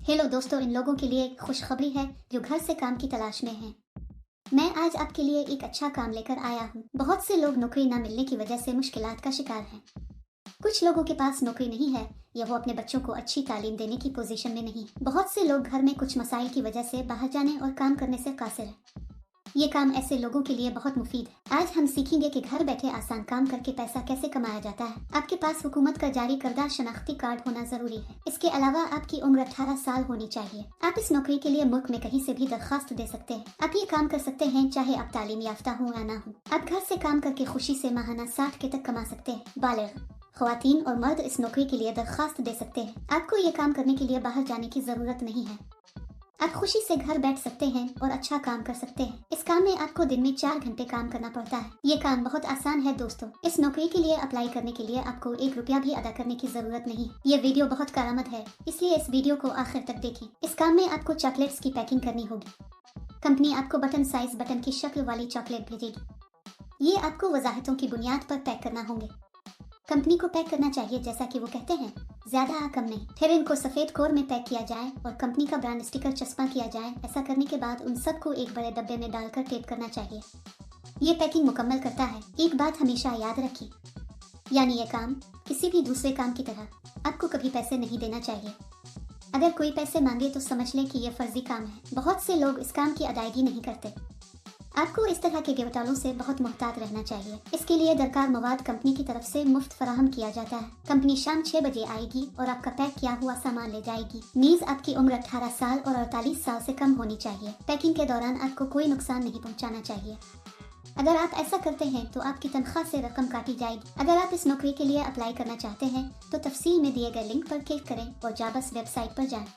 Hello दोस्तों, इन लोगों के लिए एक खुशखबरी है जो घर से काम की तलाश में हैं। मैं आज आपके लिए एक अच्छा काम लेकर आया हूँ। बहुत से लोग नौकरी न मिलने की वजह से मुश्किलात का शिकार हैं। कुछ लोगों के पास नौकरी नहीं है या वो अपने बच्चों को अच्छी तालीम देने की पोजीशन में नहीं। बहुत से लोग घर में कुछ मसाइल की वजह से बाहर जाने और काम करने से कासिर हैं। ये काम ऐसे लोगों के लिए बहुत मुफीद है। आज हम सीखेंगे कि घर बैठे आसान काम करके पैसा कैसे कमाया जाता है। आपके पास हुकूमत का जारी करदा शनाख्ती कार्ड होना जरूरी है। इसके अलावा आपकी उम्र 18 साल होनी चाहिए। आप इस नौकरी के लिए मुल्क में कहीं से भी दरखास्त दे सकते हैं। आप ये काम कर सकते हैं चाहे आप तालीम याफ्ता हो या ना हो। आप घर से काम करके खुशी से माहाना 60 के तक कमा सकते हैं। बालिग ख्वातीन और मर्द इस नौकरी के लिए दरखास्त दे सकते हैं। आपको ये काम करने के लिए बाहर जाने की जरूरत नहीं है। आप खुशी से घर बैठ सकते हैं और अच्छा काम कर सकते हैं। इस काम में आपको दिन में 4 घंटे काम करना पड़ता है। ये काम बहुत आसान है दोस्तों। इस नौकरी के लिए अप्लाई करने के लिए आपको 1 रुपया भी अदा करने की जरूरत नहीं। ये वीडियो बहुत कारामद है, इसलिए इस वीडियो को आखिर तक देखें। इस काम में आपको चॉकलेट्स की पैकिंग करनी होगी। कंपनी आपको बटन साइज बटन की शक्ल वाली चॉकलेट भेजेगी। ये आपको वजाहतों की बुनियाद पर पैक करना होंगे। कंपनी को पैक करना चाहिए जैसा कि वो कहते हैं, ज्यादा कम नहीं। फिर इनको सफेद कोर में पैक किया जाए और कंपनी का ब्रांड स्टिकर चस्पा किया जाए। ऐसा करने के बाद उन सबको एक बड़े डब्बे में डालकर टेप करना चाहिए। ये पैकिंग मुकम्मल करता है। एक बात हमेशा याद रखिए, यानी ये काम किसी भी दूसरे काम की तरह आपको कभी पैसे नहीं देना चाहिए। अगर कोई पैसे मांगे तो समझ लें कि यह फर्जी काम है। बहुत से लोग इस काम की अदायगी नहीं करते। आपको इस तरह के घोटालों से बहुत मुहतात रहना चाहिए। इसके लिए दरकार मवाद कंपनी की तरफ से मुफ्त फराहम किया जाता है। कंपनी शाम 6 बजे आएगी और आपका पैक किया हुआ सामान ले जाएगी। नीज आपकी उम्र 18 साल और 48 साल से कम होनी चाहिए। पैकिंग के दौरान आपको कोई नुकसान नहीं पहुंचाना चाहिए। अगर आप ऐसा करते हैं तो आपकी तनख्वाह से रकम काटी जाएगी। अगर आप इस नौकरी के लिए अप्लाई करना चाहते हैं तो तफसील में दिए गए लिंक पर क्लिक करें और जाबस वेबसाइट पर जाएं।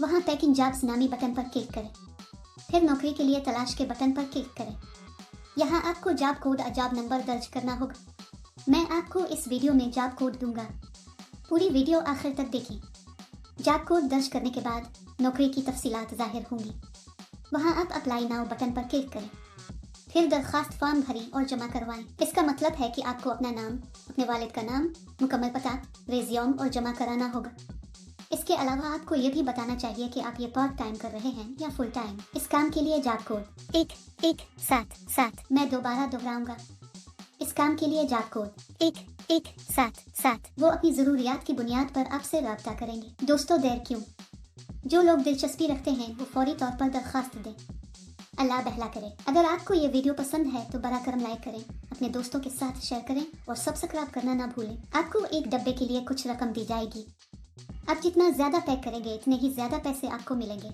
वहाँ पैकिंग जॉब्स नामी बटन पर क्लिक करें। फिर नौकरी के लिए तलाश के बटन पर क्लिक करें। यहाँ आपको जॉब कोड और जॉब नंबर दर्ज करना होगा। मैं आपको इस वीडियो में जॉब कोड दूंगा। पूरी वीडियो आखिर तक देखें। जॉब कोड दर्ज करने के बाद नौकरी की तफसीलात जाहिर होंगी। वहाँ आप अप्लाई नाउ बटन पर क्लिक करें। फिर दरखास्त फॉर्म भरें और जमा करवाएं। इसका मतलब है कि आपको अपना नाम, अपने वालिद का नाम, मुकम्मल पता, रेज्यूम और जमा कराना होगा। इसके अलावा आपको ये भी बताना चाहिए कि आप ये पार्ट टाइम कर रहे हैं या फुल टाइम। इस काम के लिए जॉब कोड 1177, मैं दोबारा दोहराऊंगा। इस काम के लिए जॉब कोड 1177। वो अपनी जरूरियात की बुनियाद पर आपसे राब्ता करेंगे। दोस्तों, देर क्यों? जो लोग दिलचस्पी रखते हैं वो फौरी तौर पर दरखास्त दें। अल्लाह बहला करे। अगर आपको ये वीडियो पसंद है तो बरा करम लाइक करें, अपने दोस्तों के साथ शेयर करें और सब्सक्राइब करना ना भूलें। आपको एक डब्बे के लिए कुछ रकम दी जाएगी। आप जितना ज्यादा पैक करेंगे इतने ही ज्यादा पैसे आपको मिलेंगे।